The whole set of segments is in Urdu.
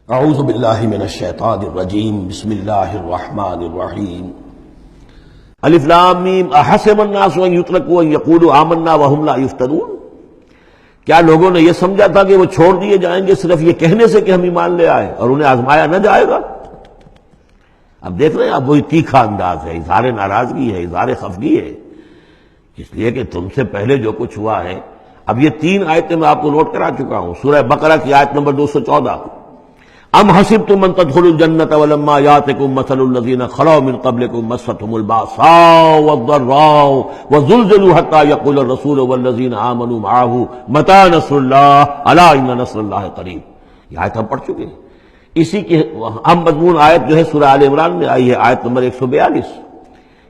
اعوذ باللہ من الشیطان الرجیم بسم اللہ الرحمن الرحیم الف لام میم احسب الناس ان یترکوا ان یقولوا آمنا وهم لا یفتنون۔ کیا لوگوں نے یہ سمجھا تھا کہ وہ چھوڑ دیے جائیں گے صرف یہ کہنے سے کہ ہم ایمان لے آئے اور انہیں آزمایا نہ جائے گا؟ اب دیکھ رہے ہیں، اب وہی تیکھا انداز ہے، اظہار ناراضگی ہے، اظہار خفگی ہے، اس لیے کہ تم سے پہلے جو کچھ ہوا ہے۔ اب یہ 3 آیتیں میں آپ کو نوٹ کرا چکا ہوں۔ سورہ بقرہ کی آیت نمبر 214، ام حسبتم ان تدخلوا الجنة ولما يأتكم مثل الذين خلوا من قبلكم مستهم البأساء والضراء وزلزلوا حتى يقول الرسول والذين آمنوا معه متى نصر الله ألا إن نصر الله قريب۔ یہ آیت ہم پڑھ چکے ہیں۔ اسی کی ہم مضمون آیت جو ہے سورہ آل عمران میں آئی ہے، آیت نمبر 142۔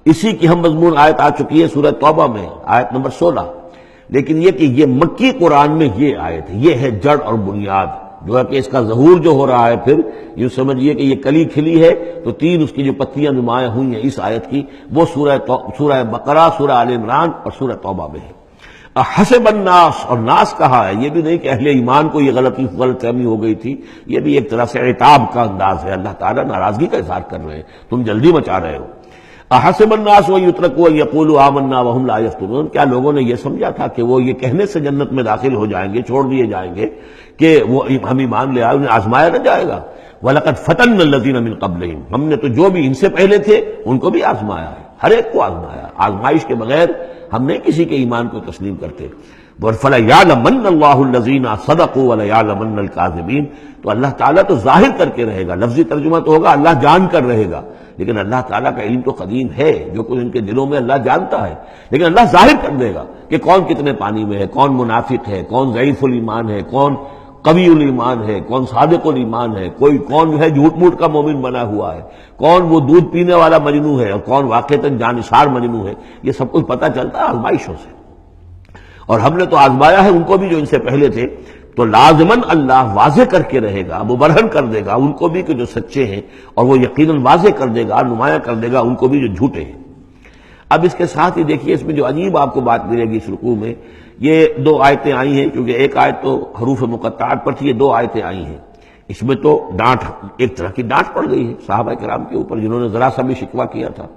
اسی کی ہم مضمون آیت آ چکی ہے سورہ توبہ میں، آیت نمبر 16۔ لیکن یہ کہ یہ مکی قرآن میں یہ آیت ہے، یہ ہے جڑ اور بنیاد، جو ہے کہ اس کا ظہور جو ہو رہا ہے، پھر یوں سمجھیے کہ یہ کلی کھلی ہے تو 3 اس کی جو پتیاں نمایاں ہوئی ہیں اس آیت کی، وہ سورہ بقرہ، سورہ آل عمران اور سورہ توبہ میں ہے۔ حسب الناس، اور ناس کہا ہے، یہ بھی نہیں کہ اہل ایمان کو یہ غلط فہمی ہو گئی تھی، یہ بھی ایک طرح سے عتاب کا انداز ہے، اللہ تعالیٰ ناراضگی کا اظہار کر رہے ہیں، تم جلدی مچا رہے ہو۔ احسب الناس ان یترکوا ان یقولوا آمنا وهم لا یفتنون، کیا لوگوں نے یہ سمجھا تھا کہ وہ یہ کہنے سے جنت میں داخل ہو جائیں گے، چھوڑ دیے جائیں گے کہ وہ ہم ایمان لے آئے، انہیں آزمایا نہ جائے گا؟ وَلَقَدْ فَتَنَّا الَّذِينَ مِن قَبْلِهِمْ، ہم نے تو جو بھی ان سے پہلے تھے ان کو بھی آزمایا ہے، ہر ایک کو آزمایا۔ آزمائش کے بغیر ہم نہیں کسی کے ایمان کو تسلیم کرتے۔ فَلَيَعْلَمَنَّ اللَّهُ الَّذِينَ صَدَقُوا وَلَيَعْلَمَنَّ الْكَاذِبِينَ، تو اللہ تعالیٰ تو ظاہر کر کے رہے گا، لفظی ترجمہ تو ہوگا اللہ جان کر رہے گا، لیکن اللہ تعالیٰ کا علم تو قدیم ہے، جو کچھ ان کے دلوں میں اللہ جانتا ہے، لیکن اللہ ظاہر کر دے گا کہ کون کتنے پانی میں ہے، کون منافق ہے، کون ضعیف الایمان ہے، کون قوی الایمان ہے، کون صادق الایمان ہے، کون جو ہے جھوٹ موٹ کا مومن بنا ہوا ہے، کون وہ دودھ پینے والا مجنو ہے اور کون واقعتاً جانثار مجنو ہے۔ یہ سب کچھ پتہ چلتا ہے آزمائشوں سے، اور ہم نے تو آزمایا ہے ان کو بھی جو ان سے پہلے تھے، تو لازماً اللہ واضح کر کے رہے گا، مبرہن کر دے گا ان کو بھی کہ جو سچے ہیں، اور وہ یقیناً واضح کر دے گا، نمایاں کر دے گا ان کو بھی جو جھوٹے ہیں۔ اب اس کے ساتھ ہی دیکھیے اس میں جو عجیب آپ کو بات ملے گی اس رکوع میں، یہ 2 آیتیں آئی ہیں، کیونکہ ایک آیت تو حروف مقطعات پر تھی، یہ 2 آیتیں آئی ہیں۔ اس میں تو ڈانٹ، ایک طرح کی ڈانٹ پڑ گئی ہے صحابہ کرام کے اوپر جنہوں نے ذرا سا بھی شکوہ کیا تھا،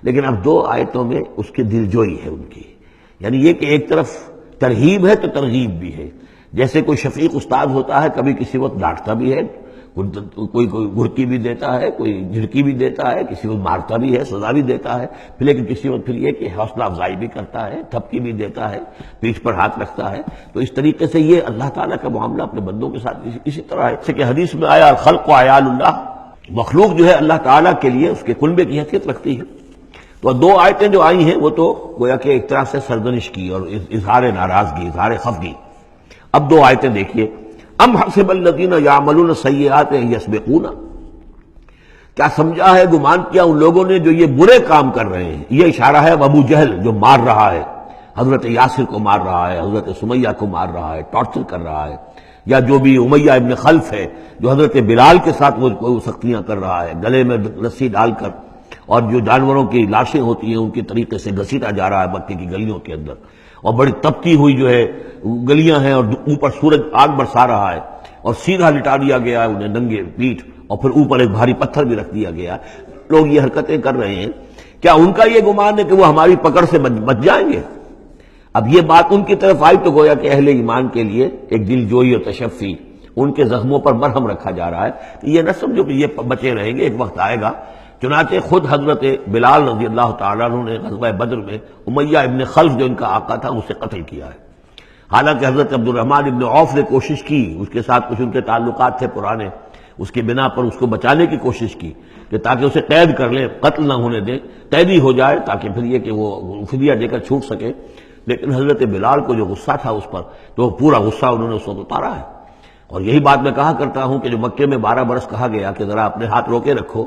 لیکن اب 2 آیتوں میں اس کی دلجوئی ہے ان کی، یعنی یہ کہ ایک طرف ترغیب ہے تو ترغیب بھی ہے۔ جیسے کوئی شفیق استاد ہوتا ہے، کبھی کسی وقت ڈانٹتا بھی ہے، کوئی گھڑکی بھی دیتا ہے، کوئی جھڑکی بھی دیتا ہے، کسی وقت مارتا بھی ہے، سزا بھی دیتا ہے، پھر لیکن کسی وقت پھر یہ کہ حوصلہ افزائی بھی کرتا ہے، تھپکی بھی دیتا ہے، پیٹھ پر ہاتھ رکھتا ہے۔ تو اس طریقے سے یہ اللہ تعالیٰ کا معاملہ اپنے بندوں کے ساتھ اسی طرح ہے، جیسے کہ حدیث میں آیا الخلق عیال اللہ، مخلوق جو ہے اللہ تعالیٰ کے لیے اس کے کنبے کی حیثیت رکھتی ہے۔ تو 2 آیتیں جو آئی ہیں وہ تو گویا کہ ایک طرح سے سرزنش کی اور اظہار ناراضگی، اظہار خفگی۔ اب 2 آیتیں دیکھیے، ام حسب الذین یعملون السیئات ان یسبقونا، کیا سمجھا ہے، گمان کیا ان لوگوں نے جو یہ برے کام کر رہے ہیں۔ یہ اشارہ ہے ابو جہل جو مار رہا ہے، حضرت یاسر کو مار رہا ہے، حضرت سمیہ کو مار رہا ہے، ٹارچر کر رہا ہے، یا جو بھی امیہ ابن خلف ہے جو حضرت بلال کے ساتھ وہ سختیاں کر رہا ہے، گلے میں رسی ڈال کر، اور جو جانوروں کی لاشیں ہوتی ہیں ان کے طریقے سے گھسیٹا جا رہا ہے مکے کی گلیوں کے اندر، اور بڑی تپتی ہوئی جو ہے گلیاں ہیں، اور اوپر سورج آگ برسا رہا ہے، اور سیدھا لٹا دیا گیا ہے انہیں ننگے پیٹھ، اور پھر اوپر ایک بھاری پتھر بھی رکھ دیا گیا۔ لوگ یہ حرکتیں کر رہے ہیں، کیا ان کا یہ گمان ہے کہ وہ ہماری پکڑ سے بچ جائیں گے؟ اب یہ بات ان کی طرف آئی تو گویا کہ اہل ایمان کے لیے ایک دل جوئی اور تشفی، ان کے زخموں پر مرہم رکھا جا رہا ہے کہ یہ نہ سمجھو کہ یہ بچے رہیں گے، ایک وقت آئے گا۔ چنانچہ خود حضرت بلال رضی اللہ تعالیٰ عنہ نے غزوہ بدر میں امیہ ابن خلف جو ان کا آقا تھا اسے قتل کیا ہے۔ حالانکہ حضرت عبد الرحمن ابن عوف نے کوشش کی، اس کے ساتھ کچھ ان کے تعلقات تھے پرانے، اس کی بنا پر اس کو بچانے کی کوشش کی کہ تاکہ اسے قید کر لیں، قتل نہ ہونے دیں، قیدی ہو جائے تاکہ پھر یہ کہ وہ فدیہ دے کر چھوٹ سکے۔ لیکن حضرت بلال کو جو غصہ تھا اس پر، تو پورا غصہ انہوں نے اس وقت اتارا ہے۔ اور یہی بات میں کہا کرتا ہوں کہ جو مکے میں 12 برس کہا گیا کہ ذرا اپنے ہاتھ روکے رکھو،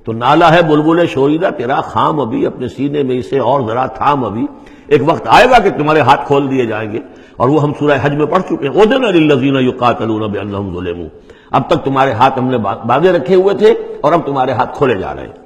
تو نالا ہے بلبل شوریدہ تیرا خام ابھی، اپنے سینے میں اسے اور ذرا تھام ابھی، ایک وقت آئے گا کہ تمہارے ہاتھ کھول دیے جائیں گے، اور وہ ہم سورہ حج میں پڑھ چکے ہیں، اذن للذین یقاتلون بانہم ظلموا، اب تک تمہارے ہاتھ ہم نے باندھے رکھے ہوئے تھے اور اب تمہارے ہاتھ کھولے جا رہے ہیں۔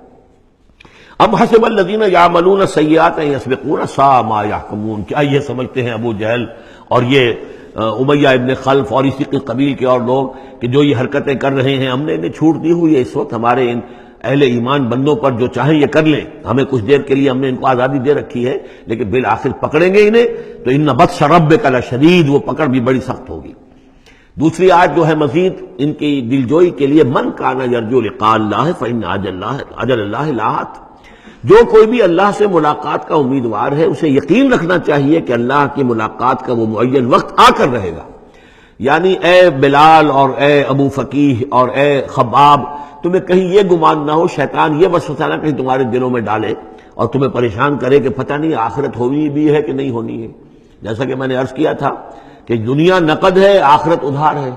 ام حسب الذین یعملون السیئات ان یسبقونا ساء ما یحکمون، کیا یہ سمجھتے ہیں ابو جہل اور یہ امیہ ابن خلف اور اسی کے قبیل کے اور لوگ کہ جو یہ حرکتیں کر رہے ہیں، ہم نے انہیں چھوٹ دی ہوئی ہے اس وقت ہمارے ان اہل ایمان بندوں پر، جو چاہیں یہ کر لیں، ہمیں کچھ دیر کے لیے ہم نے ان کو آزادی دے رکھی ہے، لیکن بالآخر پکڑیں گے انہیں تو ان بطش ربک لشدید، وہ پکڑ بھی بڑی سخت ہوگی۔ دوسری آیت جو ہے مزید ان کی دلجوئی کے لیے، من کان یرجو لقاء اللہ فإن اجل اللہ لآت، جو کوئی بھی اللہ سے ملاقات کا امیدوار ہے اسے یقین رکھنا چاہیے کہ اللہ کی ملاقات کا وہ معین وقت آ کر رہے گا۔ یعنی اے بلال اور اے ابو فقیہ اور اے خباب، تمہیں کہیں یہ گمان نہ ہو، شیطان یہ وسوسہ نہ کہیں تمہارے دلوں میں ڈالے اور تمہیں پریشان کرے کہ پتہ نہیں آخرت ہونی بھی ہے کہ نہیں ہونی ہے۔ جیسا کہ میں نے عرض کیا تھا کہ دنیا نقد ہے، آخرت ادھار ہے۔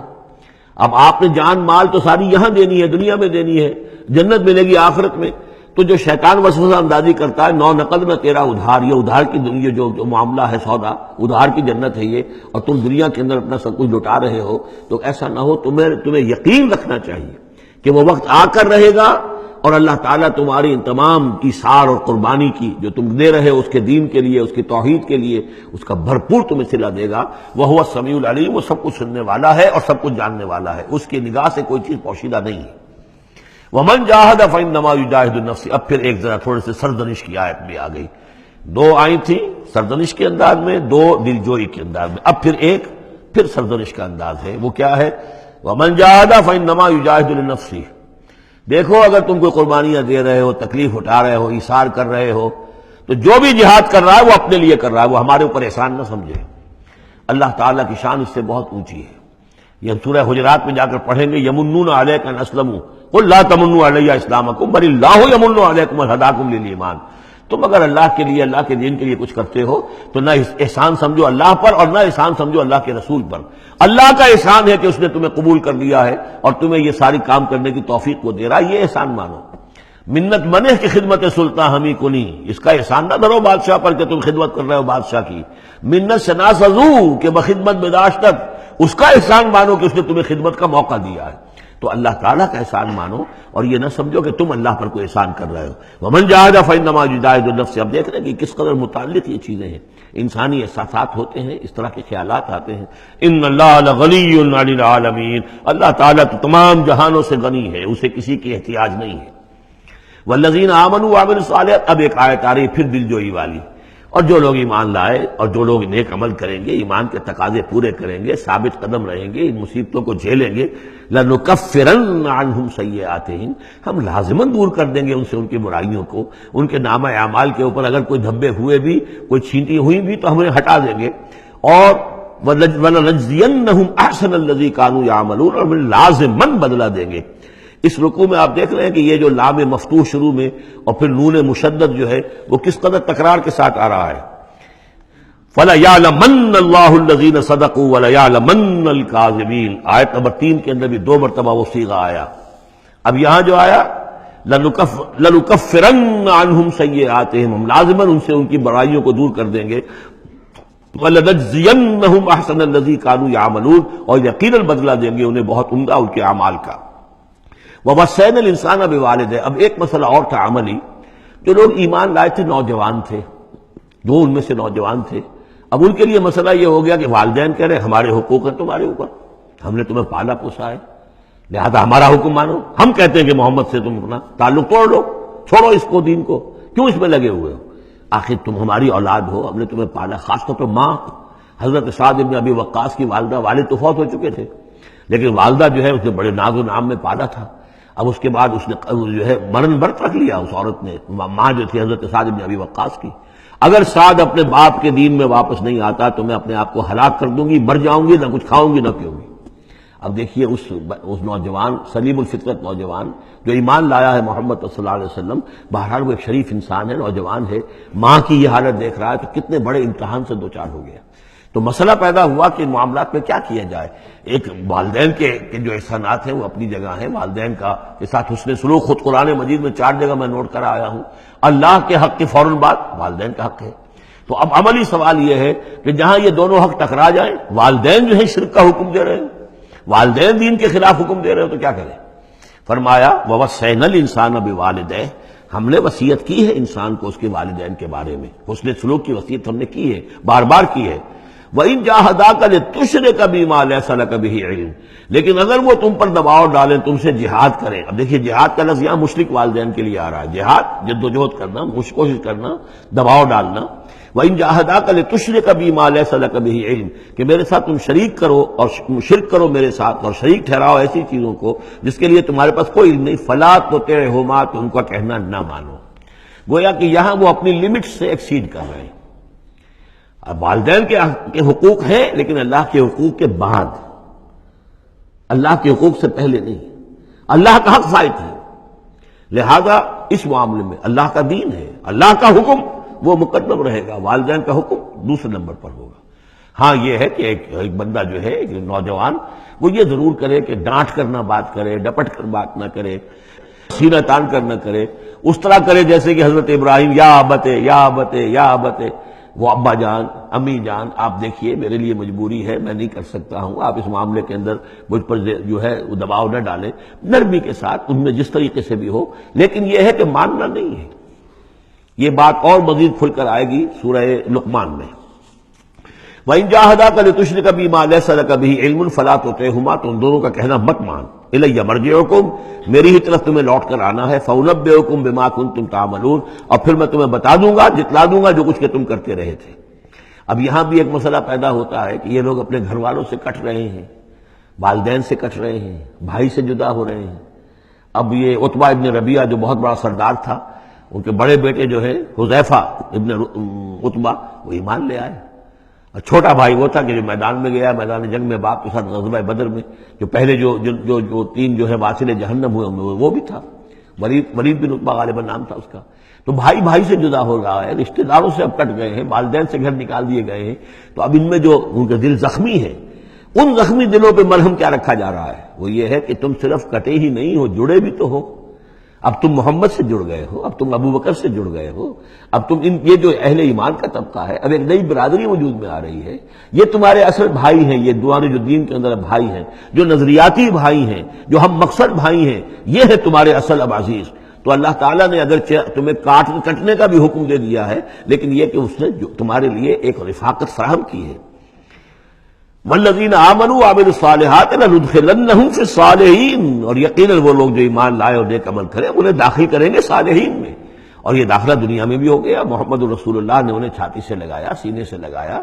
اب آپ نے جان مال تو ساری یہاں دینی ہے، دنیا میں دینی ہے، جنت ملے گی آخرت میں۔ تو جو شیطان وسوسہ اندازی کرتا ہے، نو نقد میں تیرا ادھار، یہ ادھار کی دنیا جو معاملہ ہے، سودا ادھار کی جنت ہے یہ، اور تم دنیا کے اندر اپنا سب کچھ لٹا رہے ہو، تو ایسا نہ ہو، تمہیں یقین رکھنا چاہیے کہ وہ وقت آ کر رہے گا اور اللہ تعالیٰ تمہاری ان تمام کی سار اور قربانی کی جو تم دے رہے ہو اس کے دین کے لیے، اس کی توحید کے لیے، اس کا بھرپور تمہیں صلہ دے گا۔ وَهُوَ السَّمِيعُ الْعَلِيمُ، وہ سب کچھ سننے والا ہے اور سب کچھ جاننے والا ہے، اس کی نگاہ سے کوئی چیز پوشیدہ نہیں ہے۔ وَمَنْ جَاهَدَ فَإِنَّمَا يُجَاهِدُ لِنَفْسِهِ، اب پھر ایک ذرا تھوڑے سے سرزنش کی آیت بھی آ گئی، دو آئی تھی سرزنش کے انداز میں، دو دلجوئی کے انداز میں، اب پھر سرزنش کا انداز ہے۔ وہ کیا ہے؟ وَمَنْ جَاهَدَ فَإِنَّمَا يُجَاهِدُ لِنَفْسِهِ، دیکھو اگر تم کوئی قربانیاں دے رہے ہو، تکلیف اٹھا رہے ہو، ایثار کر رہے ہو، تو جو بھی جہاد کر رہا ہے وہ اپنے لیے کر رہا ہے، وہ ہمارے اوپر احسان نہ سمجھے۔ اللہ تعالیٰ کی شان اس سے بہت اونچی ہے۔ یہ ہم سورہ حجرات میں جا کر پڑھیں گے، یمنون علیک ان اسلموا قل لا تمنوا علی اسلامکم بل اللہ یمن علیکم ان ہداکم للایمان، تم اگر اللہ کے لیے، اللہ کے دین کے لیے کچھ کرتے ہو تو نہ احسان سمجھو اللہ پر اور نہ احسان سمجھو اللہ کے رسول پر۔ اللہ کا احسان ہے کہ اس نے تمہیں قبول کر لیا ہے اور تمہیں یہ ساری کام کرنے کی توفیق وہ دے رہا ہے، یہ احسان مانو۔ منت منع کی خدمت سلطان ہمیں کنی، اس کا احسان نہ دھرو بادشاہ پر کہ تم خدمت کر رہے ہو بادشاہ کی۔ منت سے نہ سزو کہ بخدمت بداشتت، اس کا احسان مانو کہ اس نے تمہیں خدمت کا موقع دیا ہے۔ تو اللہ تعالیٰ کا احسان مانو اور یہ نہ سمجھو کہ تم اللہ پر کوئی احسان کر رہے ہو۔ ومن جاہد فإنما یجاہد لنفسہ، اب دیکھ رہے ہیں کہ کس قدر متعلق یہ چیزیں ہیں، انسانی احساسات ہوتے ہیں، اس طرح کے خیالات آتے ہیں۔ ان اللہ لغنی عن العالمین، اللہ تعالیٰ تو تمام جہانوں سے غنی ہے، اسے کسی کی احتیاج نہیں ہے۔ والذین آمنوا وعملوا الصالحات، اب ایک آیت آ رہی پھر دلجوئی والی، اور جو لوگ ایمان لائے اور جو لوگ نیک عمل کریں گے، ایمان کے تقاضے پورے کریں گے، ثابت قدم رہیں گے، ان مصیبتوں کو جھیلیں گے، لَنُكَفِّرَنَّ عَنْهُمْ سَيِّئَاتِهِمْ، ہم لازماً دور کر دیں گے ان سے ان کی برائیوں کو، ان کے نامہ اعمال کے اوپر اگر کوئی دھبے ہوئے بھی، کوئی چھینٹی ہوئی بھی تو ہم انہیں ہٹا دیں گے، اور وَلَنَجْزِيَنَّهُمْ أَحْسَنَ الَّذِي كَانُوا يَعْمَلُونَ، اور لازماً بدلہ دیں گے۔ اس رکوع میں آپ دیکھ رہے ہیں کہ یہ جو لام مفتوح شروع میں اور پھر نون مشدد جو ہے وہ کس قدر تکرار کے ساتھ آ رہا ہے۔ فَلَيَعْلَمَنَّ اللَّهُ الَّذِينَ صَدَقُوا وَلَيَعْلَمَنَّ الْكَاذِبِينَ، آیت نمبر 3 کے اندر بھی 2 مرتبہ وہ صیغہ آیا۔ اب یہاں جو آیا لَنُكَفِّرَنَّ عَنْهُمْ سَيِّئَاتِهِمْ، ہم لازماً ان سے ان کی برائیوں کو دور کر دیں گے، وَلَنَجْزِيَنَّهُمْ أَحْسَنَ الَّذِي كَانُوا يَعْمَلُونَ، اور یقیناً بدلہ دیں گے انہیں بہت عمدہ ان کے اعمال کا۔ وَوَصَّيْنَا الْإِنسَانَ بِوَالِدَيْهِ، اب ایک مسئلہ اور تھا عملی، جو لوگ ایمان لائے تھے نوجوان تھے، دو ان میں سے نوجوان تھے، اب ان کے لیے مسئلہ یہ ہو گیا کہ والدین کہہ رہے ہمارے حقوق ہیں تمہارے اوپر، ہم نے تمہیں پالا پوسا ہے، لہذا ہمارا حکم مانو۔ ہم کہتے ہیں کہ محمد سے تم اپنا تعلق توڑ لو، چھوڑو اس کو، دین کو، کیوں اس میں لگے ہوئے ہو؟ آخر تم ہماری اولاد ہو، ہم نے تمہیں پالا، خاص طور پہ ماں حضرت سعد بن ابی وقاص کی والدہ، والد تو فوت ہو چکے تھے لیکن والدہ جو ہے اس نے بڑے ناز و نام میں پالا تھا۔ اب اس کے بعد اس نے جو ہے مرن برت رکھ لیا اس عورت نے، ماں جو تھی حضرت سعد بن ابی وقاص کی، اگر سعد اپنے باپ کے دین میں واپس نہیں آتا تو میں اپنے آپ کو ہلاک کر دوں گی، مر جاؤں گی، نہ کچھ کھاؤں گی نہ پیوں گی۔ اب دیکھیے اس نوجوان سلیم الفطرت نوجوان جو ایمان لایا ہے محمد صلی اللہ علیہ وسلم، بہرحال وہ ایک شریف انسان ہے، نوجوان ہے، ماں کی یہ حالت دیکھ رہا ہے تو کتنے بڑے امتحان سے دوچار ہو گیا۔ تو مسئلہ پیدا ہوا کہ ان معاملات میں کیا کیا جائے۔ ایک والدین کے جو احسانات ہیں وہ اپنی جگہ ہیں، والدین کا کے ساتھ حسن سلوک خود قرآن مجید میں 4 جگہ میں نوٹ کرا آیا ہوں۔ اللہ کے حق کے فوراً بعد والدین کا حق ہے۔ تو اب عملی سوال یہ ہے کہ جہاں یہ دونوں حق ٹکرا جائیں، والدین جو ہے شرک کا حکم دے رہے ہیں، والدین دین کے خلاف حکم دے رہے ہیں، تو کیا کریں؟ فرمایا وَوَصَّيْنَا الْإِنسَانَ بِوَالِدَيْهِ، ہم نے وصیت کی ہے انسان کو اس کے والدین کے بارے میں، حسن سلوک کی وصیت ہم نے کی ہے، بار بار کی ہے۔ وَإِن جَاهَدَاكَ لِتُشْرِكَ بِمَا لَيْسَ لَكَ بِهِ عِلْمٌ، لیکن اگر وہ تم پر دباؤ ڈالیں، تم سے جہاد کریں. اب دیکھیے جہاد کا لفظ یہاں مشرک والدین کے لیے آ رہا ہے. جہاد جد و جہد کرنا، کوشش کرنا، دباؤ ڈالنا. وَإِن جَاهَدَاكَ لِتُشْرِكَ بِمَا لَيْسَ لَكَ بِهِ عِلْمٌ، کہ میرے ساتھ تم شریک کرو اور شرک کرو میرے ساتھ، اور شریک ٹھہراؤ ایسی چیزوں کو جس کے لیے تمہارے پاس کوئی علم نہیں. فَلَا تُطِعْهُمَا، تو ان کا کہنا نہ مانو. گویا کہ یہاں وہ اپنی لمٹ سے ایکسیڈ کر رہے ہیں. اب والدین کے حقوق ہیں لیکن اللہ کے حقوق کے بعد، اللہ کے حقوق سے پہلے نہیں. اللہ کا حق فائت ہے، لہذا اس معاملے میں اللہ کا دین ہے، اللہ کا حکم وہ مقدم رہے گا، والدین کا حکم دوسرے نمبر پر ہوگا. ہاں یہ ہے کہ ایک بندہ جو ہے، ایک نوجوان، وہ یہ ضرور کرے کہ ڈانٹ کر نہ بات کرے، ڈپٹ کر بات نہ کرے، سینہ تان کر نہ کرے. اس طرح کرے جیسے کہ حضرت ابراہیم یا ابتے یا ابتے یا ابتے، وہ ابا جان، امی جان، آپ دیکھیے میرے لیے مجبوری ہے، میں نہیں کر سکتا ہوں، آپ اس معاملے کے اندر مجھ پر جو ہے وہ دباؤ نہ ڈالیں. نرمی کے ساتھ ان میں جس طریقے سے بھی ہو، لیکن یہ ہے کہ ماننا نہیں ہے. یہ بات اور مزید کھل کر آئے گی سورہ لقمان میں. وَإِن جَاهَدَاكَ لِتُشْرِكَ بِمَا لَيْسَ لَكَ بِهِ عِلْمٌ فَلَا تُطِعْهُمَا، تو ان دونوں کا کہنا مت مان. إِلَيَّ مَرْجِعُكُمْ، میری ہی طرف تمہیں لوٹ کر آنا ہے. فَأُنَبِّئُكُم بِمَا كُنتُمْ تَعْمَلُونَ، اور پھر میں تمہیں بتا دوں گا، جتلا دوں گا جو کچھ کہ تم کرتے رہے تھے. اب یہاں بھی ایک مسئلہ پیدا ہوتا ہے کہ یہ لوگ اپنے گھر والوں سے کٹ رہے ہیں، والدین سے کٹ رہے ہیں، بھائی سے جدا ہو رہے ہیں. اب یہ عتبہ ابن ربیعہ جو بہت بڑا سردار تھا، ان کے بڑے بیٹے جو ہے حذیفہ ابن عتبہ، وہ ایمان لے آئے. اور چھوٹا بھائی وہ تھا کہ جو میدان میں گیا، میدان جنگ میں باپ کے ساتھ غزوہ بدر میں، جو پہلے جو تین جو ہے واصل جہنم ہوئے وہ بھی تھا. ولید بن عتبہ غالباً نام تھا اس کا. تو بھائی سے جدا ہو رہا ہے، رشتہ داروں سے اب کٹ گئے ہیں، والدین سے گھر نکال دیے گئے ہیں. تو اب ان میں جو ان کے دل زخمی ہیں، ان زخمی دلوں پہ مرہم کیا رکھا جا رہا ہے؟ وہ یہ ہے کہ تم صرف کٹے ہی نہیں ہو، جڑے بھی تو ہو. اب تم محمد سے جڑ گئے ہو، اب تم ابو بکر سے جڑ گئے ہو، اب تم یہ جو اہل ایمان کا طبقہ ہے، اب ایک نئی برادری وجود میں آ رہی ہے. یہ تمہارے اصل بھائی ہیں، یہ دوارے جو دین کے اندر بھائی ہیں، جو نظریاتی بھائی ہیں، جو ہم مقصد بھائی ہیں، یہ ہے تمہارے اصل اب عزیز. تو اللہ تعالیٰ نے اگر تمہیں کٹنے کا بھی حکم دے دیا ہے، لیکن یہ کہ اس نے تمہارے لیے ایک رفاقت فراہم کی ہے. والذین آمنوا وعملوا الصالحات لندخلنہم فی الصالحین، اور یقیناً وہ لوگ جو ایمان لائے اور نیک عمل کریں انہیں داخل کریں گے صالحین میں. اور یہ داخلہ دنیا میں بھی ہو گیا. محمد رسول اللہ نے انہیں چھاتی سے لگایا، سینے سے لگایا.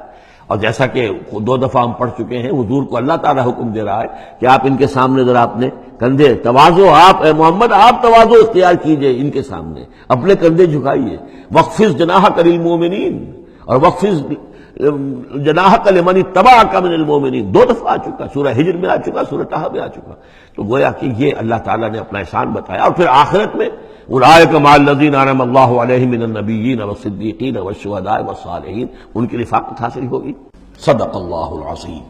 اور جیسا کہ 2 دفعہ ہم پڑھ چکے ہیں، حضور کو اللہ تعالیٰ حکم دے رہا ہے کہ آپ ان کے سامنے ذرا اپنے کندھے تواضع، آپ اے محمد آپ تواضع اختیار کیجئے، ان کے سامنے اپنے کندھے جھکائیے. وَاخْفِضْ جَنَاحَكَ لِلْمُؤْمِنِينَ، اور وَاخْفِضْ جناحک لمن اتبعک من المؤمنین 2 دفعہ آ چکا، سورہ ہجر میں آ چکا، سورہ طٰہٰ میں آ چکا. تو گویا کہ یہ اللہ تعالیٰ نے اپنا احسان بتایا. اور پھر آخرت میں اولئک مع الذین انعم اللہ علیہم من النبیین والصدیقین والشہداء والصالحین، ان کی رفاقت حاصل ہوگی. صدق اللہ العظیم.